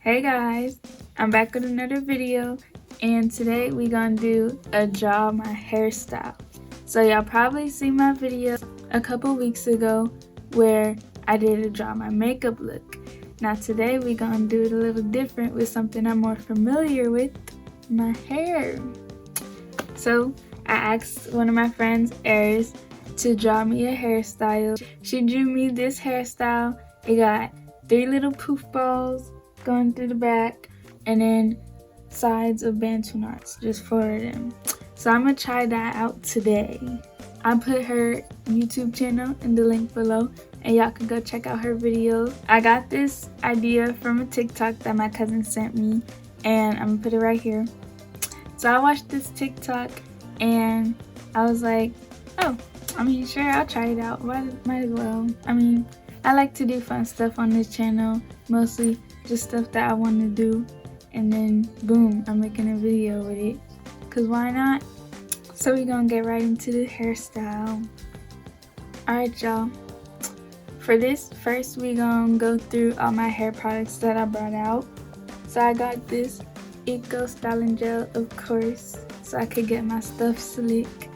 Hey guys, I'm back with another video, and today we gonna do a draw my hairstyle. So y'all probably seen my video a couple weeks ago where I did a draw my makeup look. Now today we gonna do it a little different with something I'm more familiar with, my hair. So I asked one of my friends, Aries, to draw me a hairstyle. She drew me this hairstyle. It got 3 little poof balls going through the back, and then sides of Bantu knots, just 4 of them. So I'm gonna try that out today. I put her YouTube channel in the link below, and y'all can go check out her videos. I got this idea from a TikTok that my cousin sent me, and I'm gonna put it right here. So I watched this TikTok, and I was like, oh, sure, I'll try it out. Might as well. I like to do fun stuff on this channel, mostly just stuff that I want to do, and then boom, I'm making a video with it, cause why not? So we're gonna get right into the hairstyle. Alright y'all, for this, first we gonna go through all my hair products that I brought out. So I got this Eco Styling Gel, of course, so I could get my stuff slick.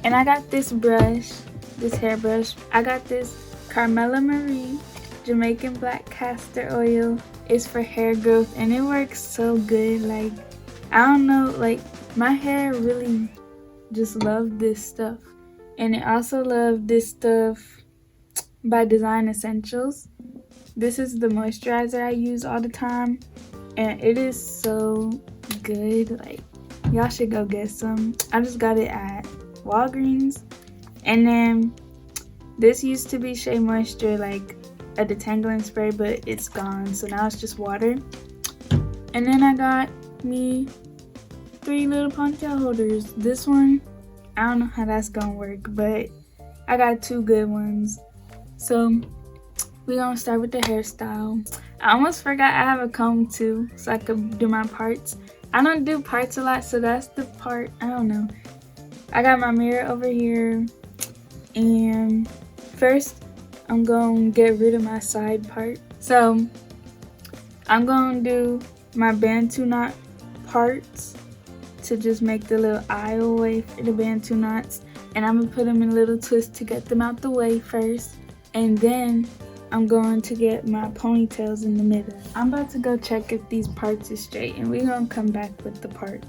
And I got this brush, this hairbrush. I got this Carmela Marie Jamaican Black Castor Oil. It's for hair growth, and it works so good. Like, I don't know, like, my hair really just loved this stuff. And it also loved this stuff by Design Essentials. This is the moisturizer I use all the time, and it is so good. Like, y'all should go get some. I just got it at Walgreens. And then this used to be Shea Moisture, like a detangling spray, but it's gone, so now it's just water. And then I got me 3 little ponytail holders. This one, I don't know how that's gonna work, but I got 2 good ones. So we're gonna start with the hairstyle. I almost forgot I have a comb too, so I could do my parts. I don't do parts a lot, so that's the part. I don't know. I got my mirror over here, and first I'm gonna get rid of my side part. So I'm gonna do my Bantu knot parts to just make the little aisle way for the Bantu knots, and I'm gonna put them in a little twist to get them out the way first, and then I'm going to get my ponytails in the middle. I'm about to go check if these parts are straight, and we're gonna come back with the part.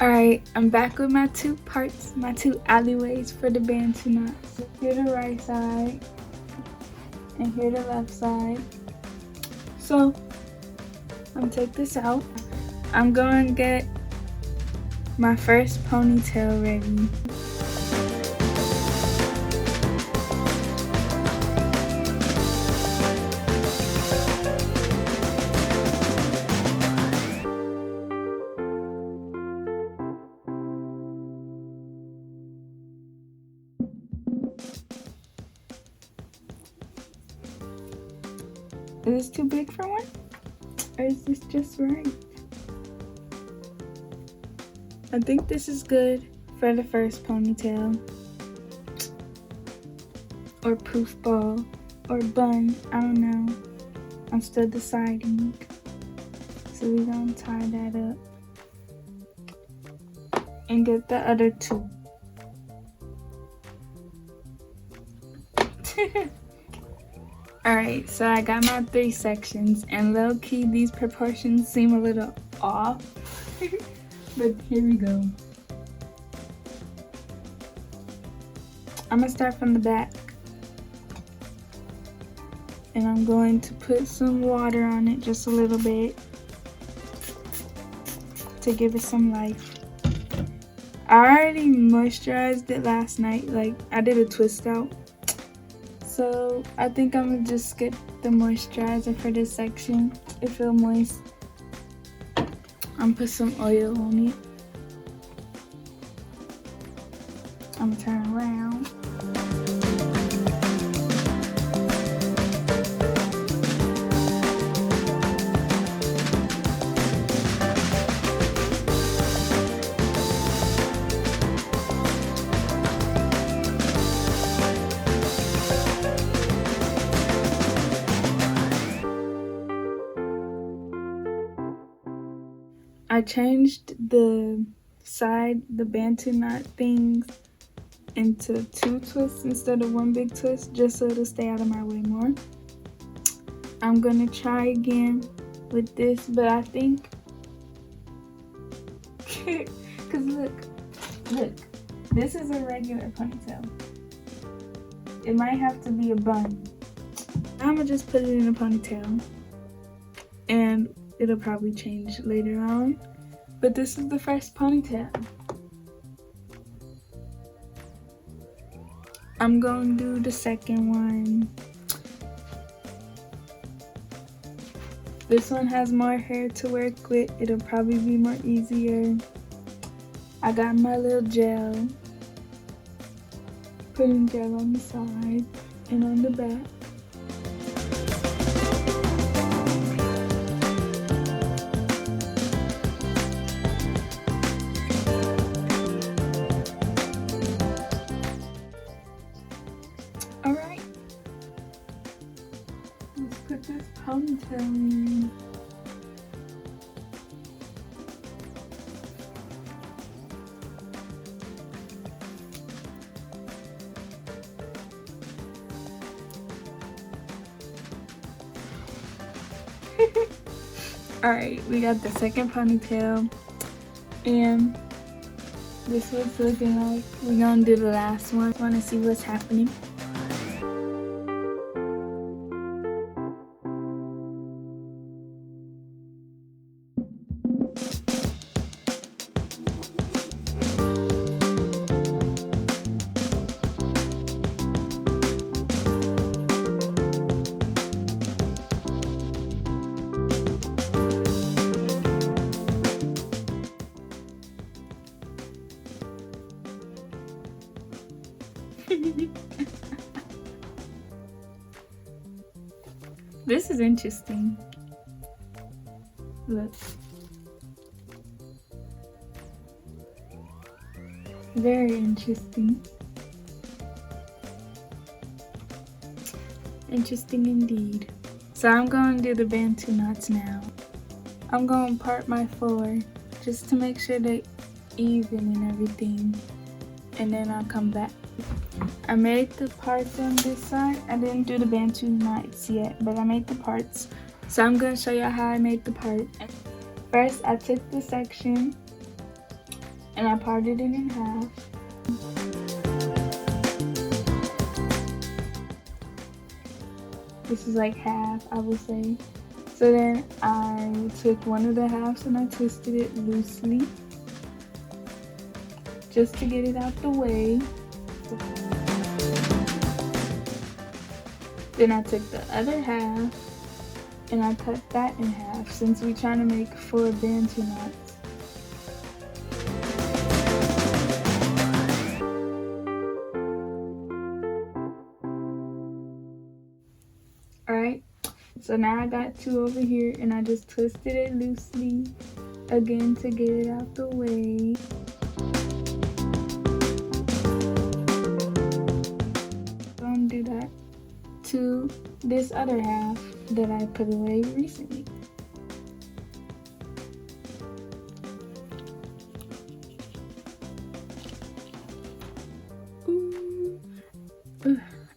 Alright, I'm back with my 2 parts, my 2 alleyways for the Bantu knots. Here the right side, and here the left side. So, I'm gonna take this out. I'm going to get my first ponytail ready. Is this too big for one? Or is this just right? I think this is good for the first ponytail. Or poof ball. Or bun. I don't know. I'm still deciding. So we're gonna tie that up. And get the other 2. Alright, so I got my 3 sections, and low-key these proportions seem a little off, but here we go. I'm gonna start from the back, and I'm going to put some water on it, just a little bit, to give it some life. I already moisturized it last night, like I did a twist out. So I think I'm gonna just skip the moisturizer for this section. It feels moist. I'm gonna put some oil on it. I'm gonna turn around. I changed the Bantu knot things into 2 twists instead of 1 big twist, just so it'll stay out of my way more. I'm gonna try again with this, but I think, cause look, this is a regular ponytail. It might have to be a bun. I'm gonna just put it in a ponytail, and it'll probably change later on. But this is the first ponytail. I'm gonna do the second one. This one has more hair to work with. It'll probably be more easier. I got my little gel. Putting gel on the side and on the back. Alright. Let's put this ponytail in. Alright, we got the second ponytail, and this is what it's looking like. We're gonna do the last one. Wanna see what's happening? This is interesting. Look. Very interesting. Interesting indeed. So I'm going to do the Bantu knots now. I'm going to part my 4 just to make sure they're even and everything. And then I'll come back. I made the parts on this side. I didn't do the Bantu knots yet, but I made the parts. So I'm going to show you how I made the part. First, I took the section and I parted it in half. This is like half, I would say. So then I took one of the halves and I twisted it loosely just to get it out the way. Then I took the other half and I cut that in half since we're trying to make 4 Bantu knots. Alright, so now I got 2 over here and I just twisted it loosely again to get it out the way. I'm gonna do that to this other half that I put away recently.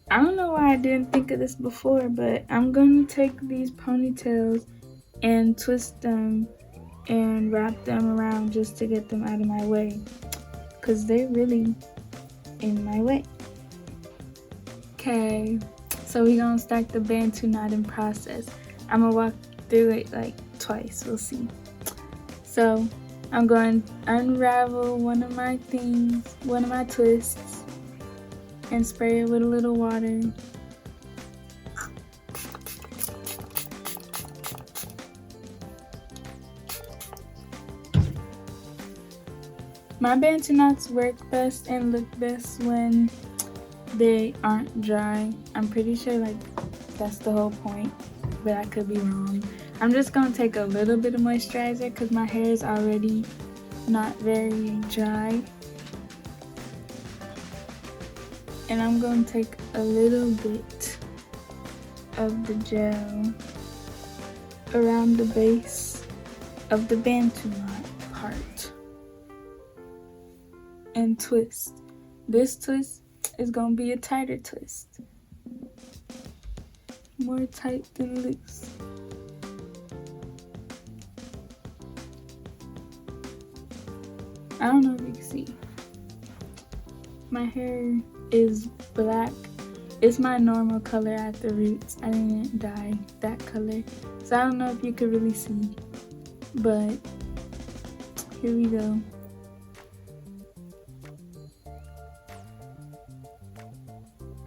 I don't know why I didn't think of this before, but I'm going to take these ponytails and twist them and wrap them around just to get them out of my way, because they're really in my way. Okay, so we're going to start the Bantu knotting process. I'm going to walk through it like twice, we'll see. So I'm going to unravel one of my twists, and spray it with a little water. My Bantu knots work best and look best when they aren't dry. I'm pretty sure like that's the whole point, but I could be wrong. I'm just gonna take a little bit of moisturizer because my hair is already not very dry. And I'm going to take a little bit of the gel around the base of the Bantu knot part and twist. This twist is gonna be a tighter twist, more tight than loose. I don't know if you can see. My hair is black. It's my normal color at the roots. I didn't dye that color. So I don't know if you could really see. But here we go.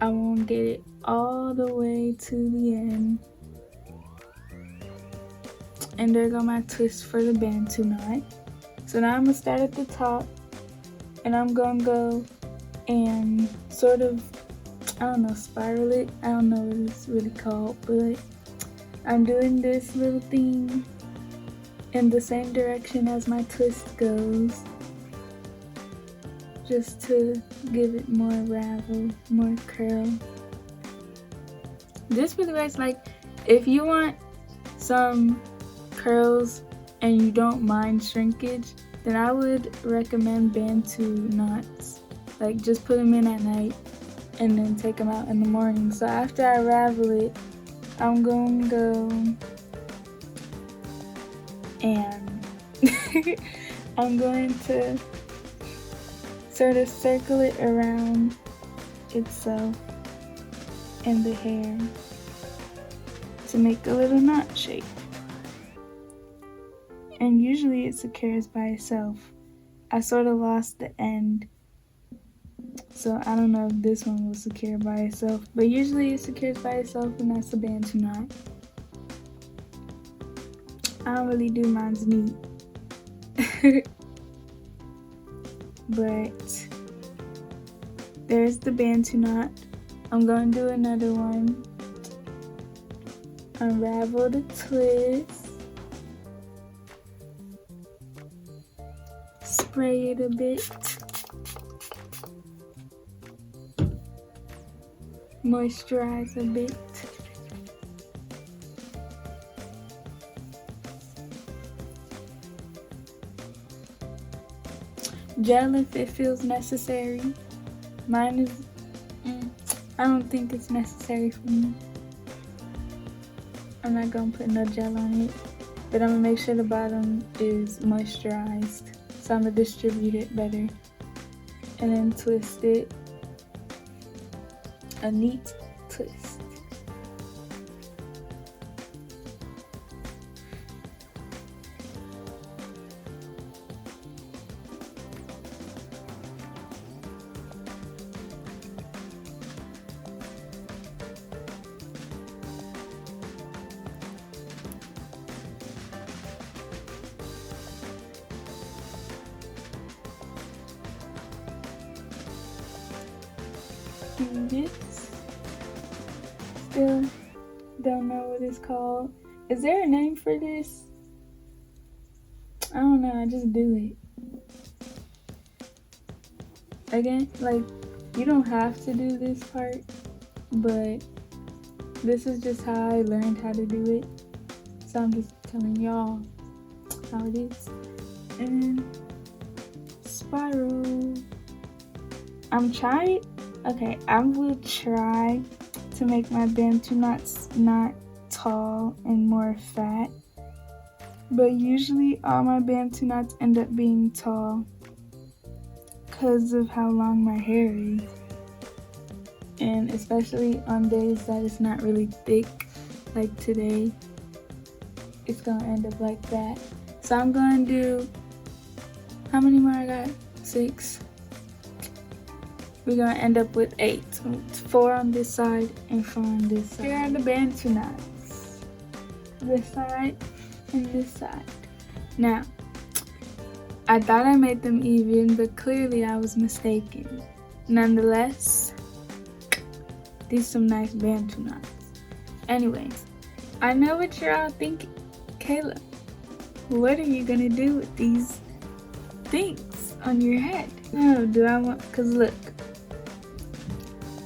I won't get it all the way to the end. And there go my twist for the Bantu knot. So now I'm gonna start at the top and I'm gonna go and sort of, I don't know, spiral it. I don't know what it's really called, but I'm doing this little thing in the same direction as my twist goes, just to give it more ravel, more curl. This really works. Like, if you want some curls and you don't mind shrinkage, then I would recommend Bantu knots. Like, just put them in at night and then take them out in the morning. So after I ravel it, I'm going to go and I'm going to sort of circle it around itself and the hair to make a little knot shape. And usually it secures by itself. I sort of lost the end, so I don't know if this one will secure by itself, but usually it secures by itself, and that's a Bantu knot. I don't really do mine's neat. But there's the Bantu knot. I'm going to do another one. Unravel the twist. Spray it a bit. Moisturize a bit. Gel if it feels necessary. Mine is, I don't think it's necessary for me. I'm not gonna put no gel on it, but I'm gonna make sure the bottom is moisturized. So I'm gonna distribute it better and then twist it. A neat twist. And this, still don't know what it's called. Is there a name for this? I don't know, I just do it. Again, like, you don't have to do this part, but this is just how I learned how to do it. So I'm just telling y'all how it is. And spiral. I will try to make my Bantu knots not tall and more fat. But usually all my Bantu knots end up being tall because of how long my hair is. And especially on days that it's not really thick, like today, it's gonna end up like that. So I'm gonna do, how many more I got? 6. We're gonna end up with 8. 4 on this side and 4 on this side. Here are the Bantu knots. This side and this side. Now, I thought I made them even, but clearly I was mistaken. Nonetheless, these are some nice Bantu knots. Anyways, I know what you're all thinking. Kayla, what are you gonna do with these things on your head? No, do I want, cause look,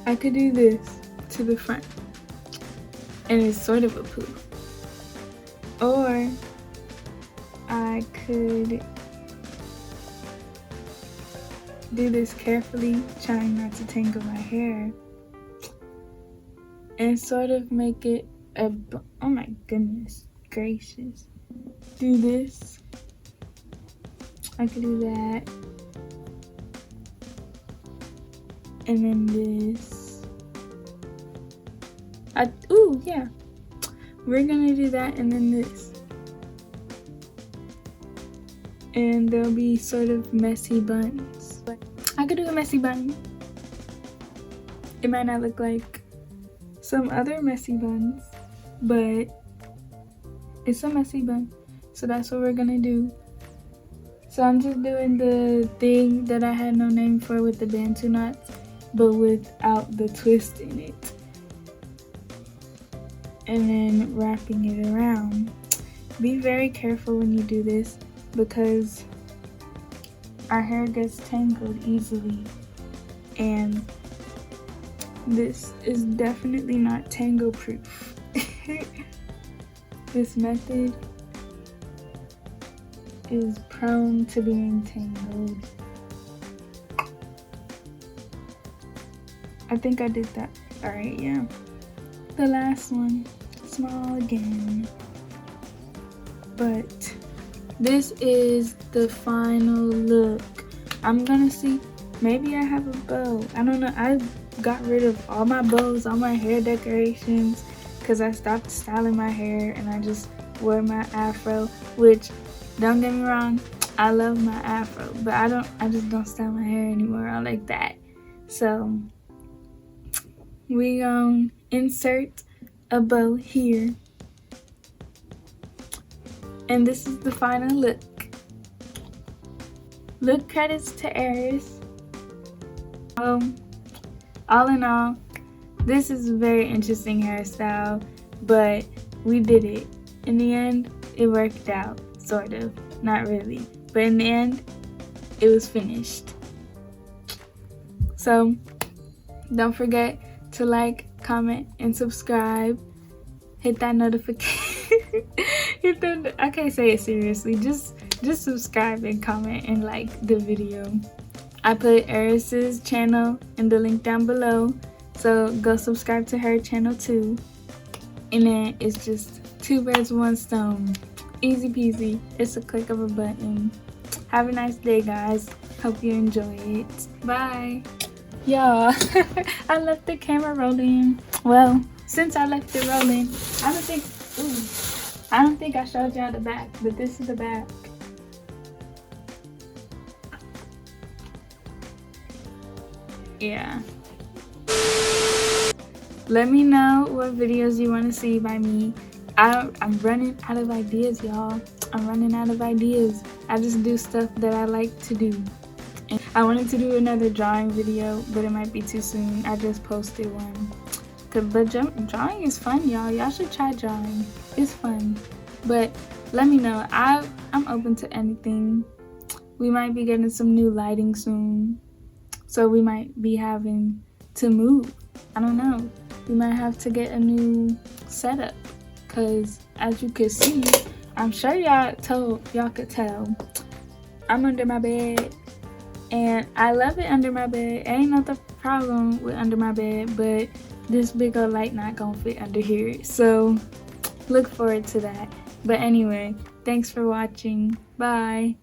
I could do this to the front, and it's sort of a poof. Or I I could do this carefully, trying not to tangle my hair, and sort of make it a, oh my goodness gracious, do this. I could do that, and then this. Ooh, yeah, we're gonna do that, and then this. And there'll be sort of messy buns. I could do a messy bun. It might not look like some other messy buns, but it's a messy bun. So that's what we're gonna do. So I'm just doing the thing that I had no name for with the Bantu knots, but without the twist in it. And then wrapping it around. Be very careful when you do this, because our hair gets tangled easily, and this is definitely not tangle proof. This method is prone to being tangled. I think I did that. Alright, yeah. The last one, small again. But this is the final look. I'm gonna see, maybe I have a bow. I don't know, I got rid of all my bows, all my hair decorations, because I stopped styling my hair and I just wore my afro, which, don't get me wrong, I love my afro, but I just don't style my hair anymore. I like that. So we gonna insert a bow here. And this is the final look. Look credits to Aries. All in all, this is a very interesting hairstyle, but we did it. In the end, it worked out, sort of. Not really. But in the end, it was finished. So, don't forget to like, comment, and subscribe. Hit that notification. I can't say it seriously. Just subscribe and comment and like the video. I put Aris's channel in the link down below, so go subscribe to her channel too. And then it's just 2 birds, 1 stone. Easy peasy. It's a click of a button. Have a nice day, guys. Hope you enjoy it. Bye. Y'all, I left the camera rolling. Well, since I left it rolling, I don't think I showed y'all the back, but this is the back. Yeah. Let me know what videos you want to see by me. I'm running out of ideas, y'all. I'm running out of ideas. I just do stuff that I like to do. And I wanted to do another drawing video, but it might be too soon. I just posted one. But drawing is fun, y'all. Y'all should try drawing. It's fun. But let me know. I'm open to anything. We might be getting some new lighting soon, so we might be having to move. I don't know. We might have to get a new setup, because as you can see, I'm sure y'all could tell, I'm under my bed, and I love it under my bed. Ain't nothing problem with under my bed, but this big old light not gonna fit under here, so look forward to that. But anyway, thanks for watching. Bye.